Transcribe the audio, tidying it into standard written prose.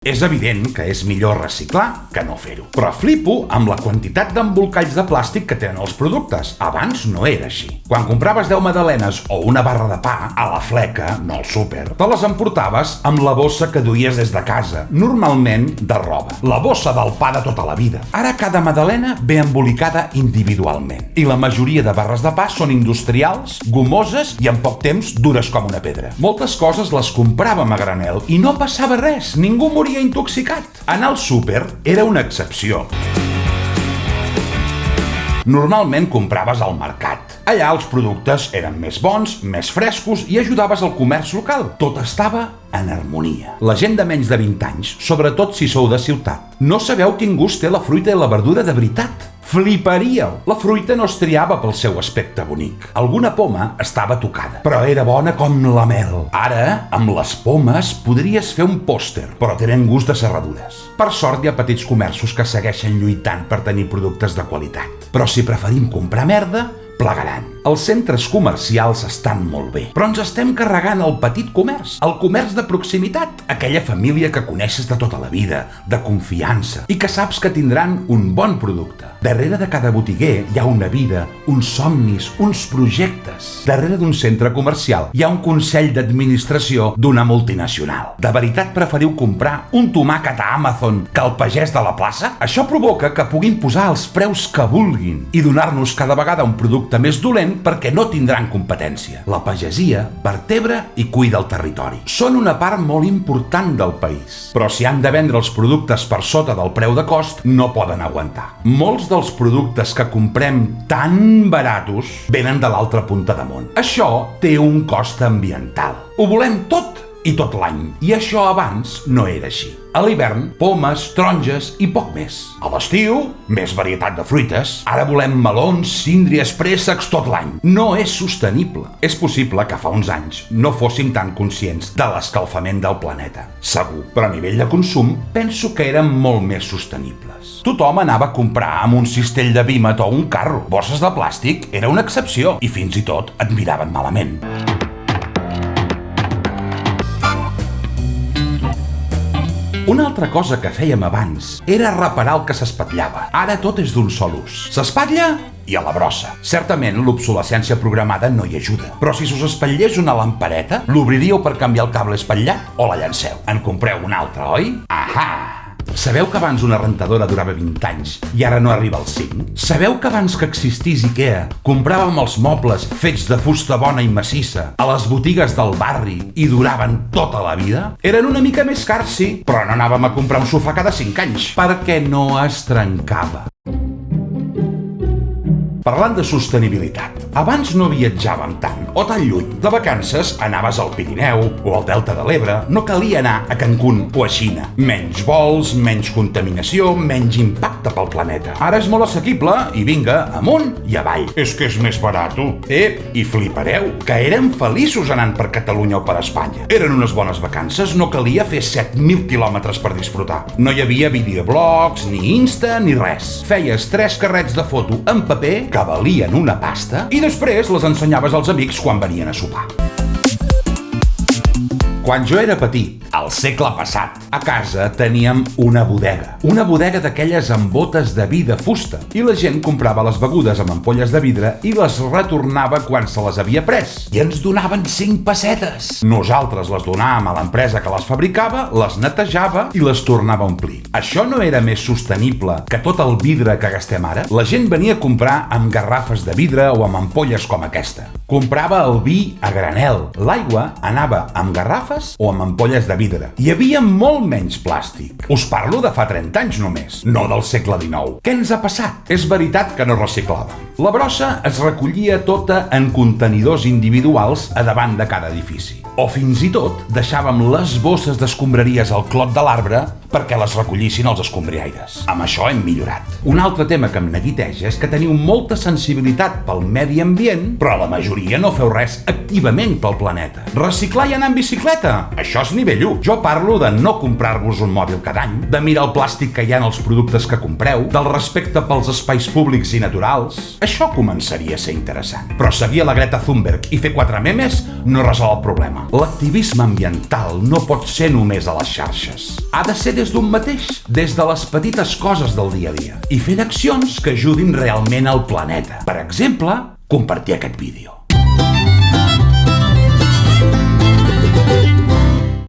És evident que és millor reciclar que no fer-ho. Però flipo amb la quantitat d'embolcalls de plàstic que tenen els productes. Abans no era així. Quan compraves 10 magdalenes o una barra de pa a la fleca, no al súper, te les emportaves amb la bossa que duies des de casa, normalment de roba. La bossa del pa de tota la vida. Ara cada magdalena ve embolicada individualment. I la majoria de barres de pa són industrials, gomoses i en poc temps dures com una pedra. Moltes coses les compràvem a granel i no passava res, ningú moria intoxicat. Anar al súper era una excepció. Normalment compraves al mercat. Allà els productes eren més bons, més frescos i ajudaves al comerç local. Tot estava en harmonia. La gent de menys de 20 anys, sobretot si sou de ciutat, no sabeu quin gust té la fruita i la verdura de veritat. Fliparíeu! La fruita no es triava pel seu aspecte bonic. Alguna poma estava tocada, però era bona com la mel. Ara, amb les pomes, podries fer un pòster, però tenen gust de serradures. Per sort hi ha petits comerços que segueixen lluitant per tenir productes de qualitat. Però si preferim comprar merda, plegaran. Els centres comercials estan molt bé, però ens estem carregant el petit comerç, el comerç de proximitat, aquella família que coneixes de tota la vida, de confiança, i que saps que tindran un bon producte. Darrere de cada botiguer hi ha una vida, uns somnis, uns projectes. Darrere d'un centre comercial hi ha un consell d'administració d'una multinacional. De veritat preferiu comprar un tomàquet a Amazon que al pagès de la plaça? Això provoca que puguin posar els preus que vulguin i donar-nos cada vegada un producte més dolent perquè no tindran competència. La pagesia vertebra i cuida el territori. Són una part molt important del país. Però si han de vendre els productes per sota del preu de cost, no poden aguantar. Molts dels productes que comprem tan baratos venen de l'altra punta de món. Això té un cost ambiental. Ho volem tot i tot l'any. I això abans no era així. A l'hivern, pomes, taronges i poc més. A l'estiu, més varietat de fruites. Ara volem melons, síndries, préssecs tot l'any. No és sostenible. És possible que fa uns anys no fóssim tan conscients de l'escalfament del planeta. Segur, però a nivell de consum penso que érem molt més sostenibles. Tothom anava a comprar amb un cistell de vímet o un carro. Bosses de plàstic era una excepció i fins i tot et miraven malament. Una altra cosa que fèiem abans era reparar el que s'espatllava. Ara tot és d'un sol ús. S'espatlla i a la brossa. Certament, l'obsolescència programada no hi ajuda. Però si us espatllés una lampareta, l'obriríeu per canviar el cable espatllat o la llanceu? En compreu una altra, oi? Ahà! Sabeu que abans una rentadora durava 20 anys i ara no arriba als 5? Sabeu que abans que existís IKEA compràvem els mobles fets de fusta bona i massissa a les botigues del barri i duraven tota la vida? Eren una mica més cars, sí, però no anàvem a comprar un sofà cada 5 anys perquè no es trencava. Parlant de sostenibilitat, abans no viatjàvem tant o tan lluny. De vacances anaves al Pirineu o al Delta de l'Ebre, no calia anar a Cancún o a Xina. Menys vols, menys contaminació, menys impacte pel planeta. Ara és molt assequible i vinga, amunt i avall. És que és més barat. I flipareu, que érem feliços anant per Catalunya o per Espanya. Eren unes bones vacances, no calia fer 7.000 quilòmetres per disfrutar. No hi havia videoblogs, ni Insta, ni res. Feies 3 carrets de foto en paper que valien una pasta i després les ensenyaves als amics quan venien a sopar. Quan jo era petit, al segle passat, a casa teníem una bodega. Una bodega d'aquelles amb botes de vi de fusta. I la gent comprava les begudes amb ampolles de vidre i les retornava quan se les havia pres. I ens donaven 5 pessetes. Nosaltres les donàvem a l'empresa que les fabricava, les netejava i les tornava a omplir. Això no era més sostenible que tot el vidre que gastem ara? La gent venia a comprar amb garrafes de vidre o amb ampolles com aquesta. Comprava el vi a granel. L'aigua anava amb garrafes o amb ampolles de vidre. Hi havia molt menys plàstic. Us parlo de fa 30 anys només, no del segle XIX. Què ens ha passat? És veritat que no reciclàvem. La brossa es recollia tota en contenidors individuals a davant de cada edifici. O fins i tot deixàvem les bosses d'escombraries al clot de l'arbre perquè les recollissin els escombriaires. Amb això hem millorat. Un altre tema que em neguiteja és que teniu molta sensibilitat pel medi ambient, però la majoria no feu res activament pel planeta. Reciclar i anar en bicicleta? Això és nivell 1. Jo parlo de no comprar-vos un mòbil cada any, de mirar el plàstic que hi ha en els productes que compreu, del respecte pels espais públics i naturals. Això començaria a ser interessant. Però seguir a la Greta Thunberg i fer 4 memes no resol el problema. L'activisme ambiental no pot ser només a les xarxes. Ha de ser des d'un mateix, des de les petites coses del dia a dia, i fent accions que ajudin realment al planeta. Per exemple, compartir aquest vídeo.